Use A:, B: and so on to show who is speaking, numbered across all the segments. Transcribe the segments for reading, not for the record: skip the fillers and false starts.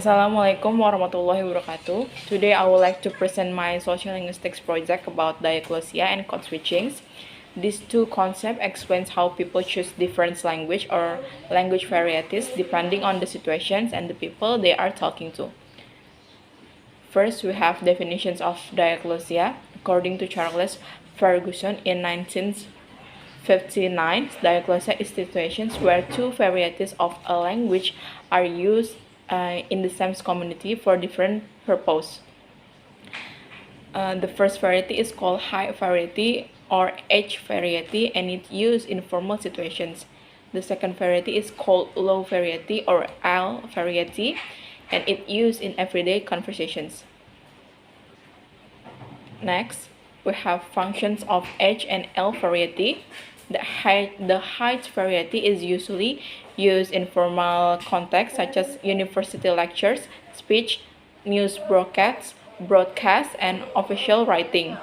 A: Assalamualaikum warahmatullahi wabarakatuh. Today I would like to present my social linguistics project about diaglosia and code switchings. These two concepts explains how people choose different language or language varieties depending on the situations and the people they are talking to. First, we have definitions of diaglosia. According to Charles Ferguson in 1959, diaglosia is situations where two varieties of a language are used in the same community for different purpose. The first variety is called high variety or H variety, and it's used in formal situations. The second variety is called low variety or L variety, and it's used in everyday conversations. Next, we have functions of H and L variety. The height variety is usually used in formal contexts such as university lectures, speech, news broadcasts, and official writing.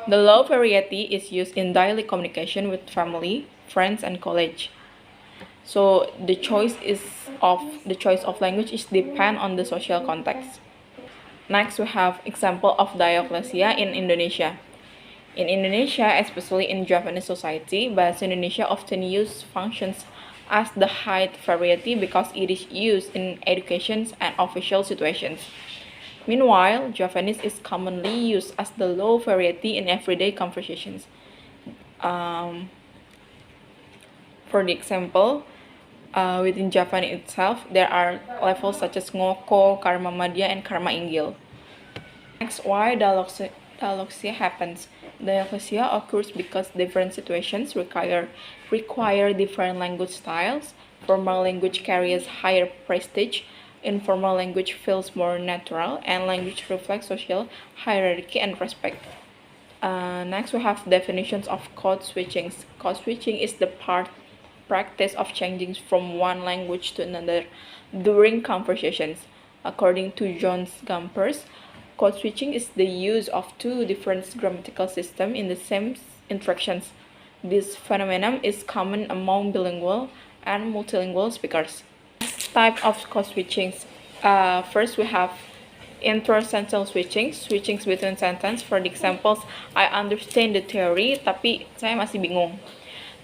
A: The low variety is used in daily communication with family, friends, and college. So the choice of language is depend on the social context. Next, we have example of diaglosia in Indonesia. In Indonesia, especially in Javanese society, Bahasa Indonesia often functions as the height variety because it is used in education and official situations. Meanwhile, Javanese is commonly used as the low variety in everyday conversations. For the example, within Javanese itself, there are levels such as Ngoko, Karma Madya, and Karma Inggil. Next, why dialoxia happens? Dialoxia occurs because different situations require different language styles. Formal language carries higher prestige, informal language feels more natural, and language reflects social hierarchy and respect. Next, we have definitions of code switching. Code switching is the practice of changing from one language to another during conversations. According to John Gampers, code switching is the use of two different grammatical systems in the same instructions. This phenomenon is common among bilingual and multilingual speakers. Type of code switchings. First, we have intersentential switchings between sentences. For the examples, I understand the theory, tapi saya masih bingung.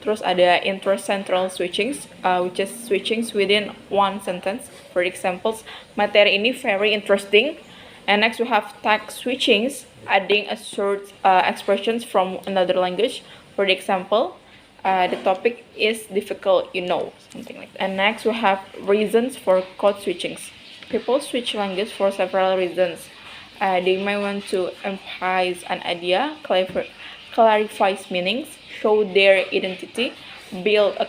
A: Terus ada intercentral switchings, which is switchings within one sentence. For examples, materi ini very interesting. And next we have tag switchings, adding a short expressions from another language. For the example, the topic is difficult, something like that. And next we have reasons for code switchings. People switch language for several reasons. They may want to emphasize an idea, clarifies meanings, show their identity, build a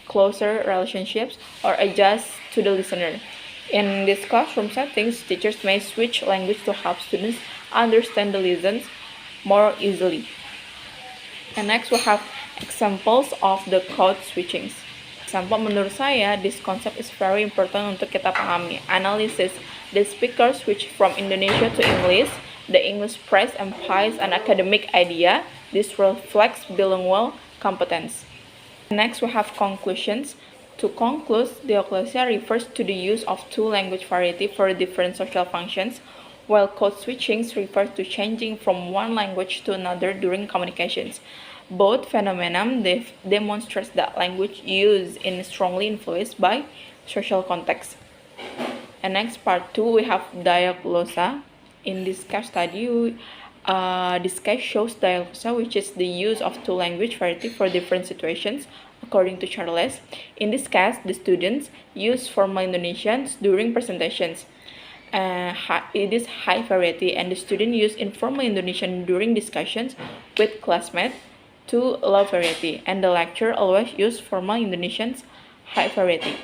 A: closer relationships, or adjust to the listener. In these classroom settings, teachers may switch language to help students understand the lessons more easily. And next we have examples of the code switchings. Example, menurut saya, this concept is very important untuk kita pahami. Analysis, the speaker switch from Indonesia to English. The English press implies an academic idea. This reflects bilingual competence. Next, we have conclusions. To conclude, diaglosia refers to the use of two language variety for different social functions, while code switching refers to changing from one language to another during communications. Both phenomena demonstrate that language use is strongly influenced by social context. And next, part 2, we have diaglosia. In this case study, this case shows diaglosia, which is the use of two language variety for different situations, according to Charles. In this case, the students use formal Indonesian during presentations. It is high variety, and the student use informal Indonesian during discussions with classmates to low variety, and the lecturer always use formal Indonesian's high variety.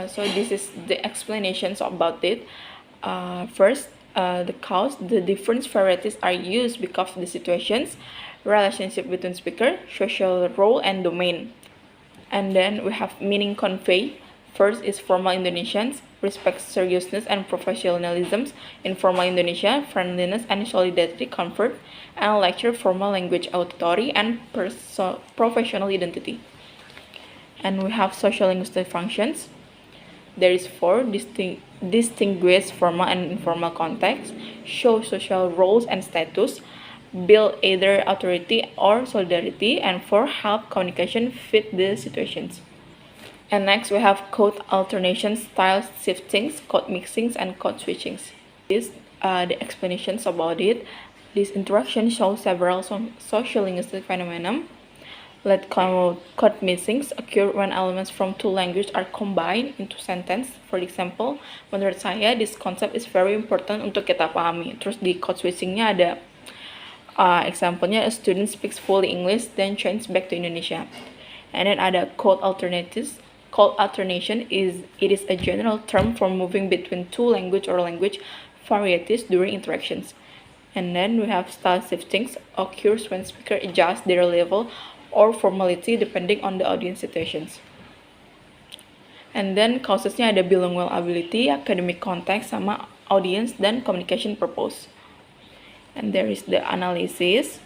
A: So this is the explanations about it. First, the different varieties are used because of the situations, relationship between speaker, social role, and domain. And then we have meaning convey. First is formal Indonesians, respect, seriousness, and professionalism. Informal Indonesia, friendliness and solidarity, comfort, and lecture, formal language, authority, and professional identity. And we have social linguistic functions. there is four distinguish formal and informal context, show social roles and status, build either authority or solidarity, and four help communication fit the situations. And next we have code alternations, style shiftings, code mixings, and code switchings. This the explanations about it. This interaction shows several sociolinguistic phenomena. Let code mixings occur when elements from two languages are combined into sentence. For example, menurut saya this concept is very important untuk kita pahami. Terus di code switchingnya ada example-nya, a student speaks fully English then change back to Indonesia. And then ada code alternatives. Code alternation is a general term for moving between two language or language varieties during interactions. And then we have style shiftings occurs when speaker adjust their level or formality depending on the audience situations. And then causesnya ada bilingual ability, academic context, sama audience dan communication purpose. And there is the analysis.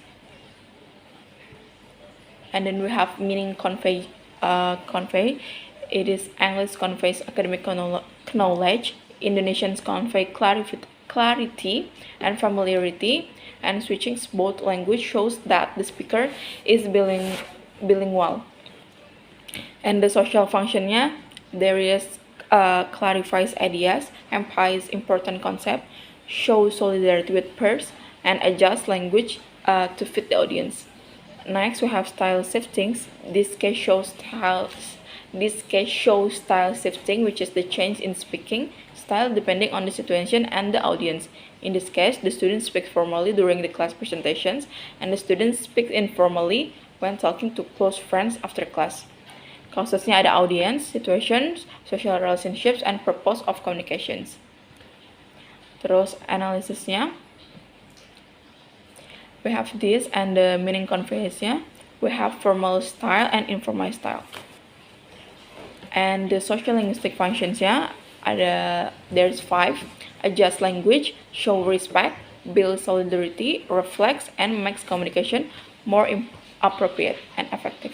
A: And then we have meaning convey. It is English conveys academic knowledge, Indonesians convey clarity and familiarity, and switching both language shows that the speaker is bilingual. And the social functionnya, there is clarifies ideas, emphasizes important concept, shows solidarity with peers, and adjusts language to fit the audience. Next we have style shiftings. This case shows style shifting, which is the change in speaking style depending on the situation and the audience. In this case, the students speak formally during the class presentations, and the students speak informally when talking to close friends after class. Causesnya ada audience, situations, social relationships, and purpose of communications. Terus analisisnya, we have this and the meaning conveyance-nya. We have formal style and informal style. And the social linguistic functions-nya there's 5. Adjust language, show respect, build solidarity, reflects, and makes communication more appropriate and effective.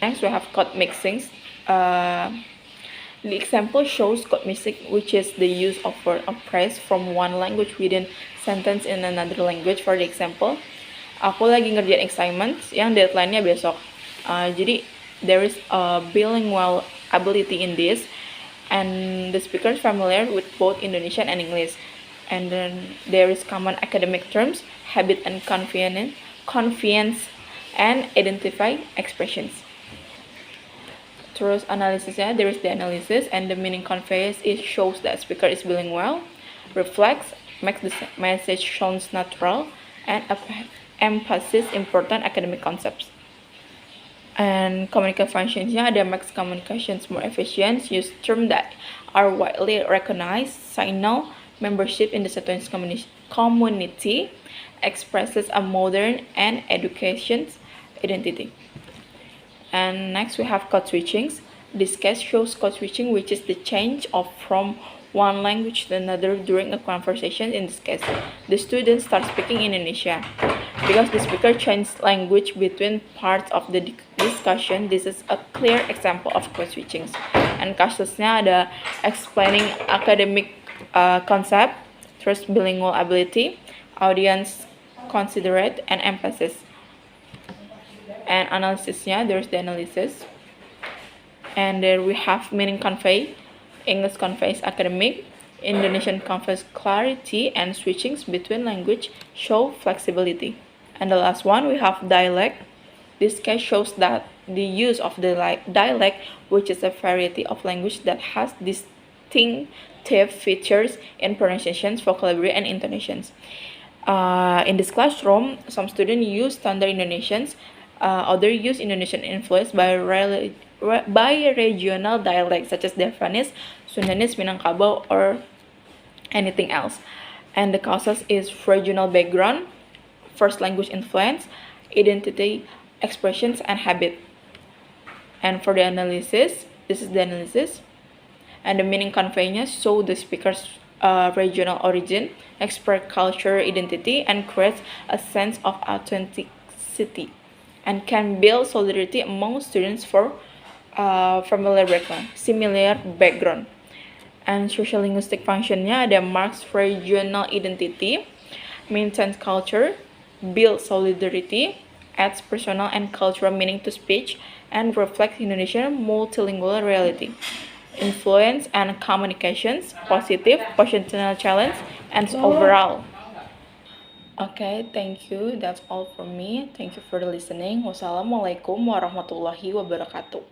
A: Next we have code mixings. The example shows code mixing, which is the use of word or phrase from one language within sentence in another language. For the example, aku lagi ngerjain assignments yang deadline-nya besok. Jadi there is a bilingual ability in this, and the speaker is familiar with both Indonesian and English. And then there is common academic terms, habit and convenience, and identify expressions. Terus analisisnya, there is the analysis, and the meaning conveys it shows that speaker is bilingual, reflects, makes the message sounds natural, and emphasizes important academic concepts. And communication functionsnya ada makes communications more efficient, use terms that are widely recognized, signal membership in the student's community, expresses a modern and education identity. And next we have code switchings. This case shows code switching, which is the change from one language to another during a conversation. In this case, the student starts speaking Indonesia. Because the speaker changed language between parts of the discussion, this is a clear example of code switchings. And kasusnya ada explaining academic concept, terus bilingual ability, audience considerate, and emphasis. And analysisnya, there's the analysis. And there we have meaning convey, English conveys academic, Indonesian conveys clarity, and switchings between language show flexibility. And the last one, we have dialect. This case shows that the use of the dialect, which is a variety of language that has distinctive features in pronunciations, vocabulary, and intonations. In this classroom, some students use standard Indonesians, others use Indonesian influenced by regional dialects such as Javanese, Sundanese, Minangkabau, or anything else. And the causes is regional background, first language influence, identity, expressions, and habit. And for the analysis, this is the analysis. And the meaning conveynya show the speaker's regional origin, express culture identity, and creates a sense of authenticity, and can build solidarity among students for similar background. And social linguistic functionnya ada marks regional identity, maintains culture, build solidarity, adds personal and cultural meaning to speech, and reflects Indonesian multilingual reality. Influence and communications, positive, positional challenge, and overall. Okay, thank you. That's all from me. Thank you for the listening. Wassalamualaikum warahmatullahi wabarakatuh.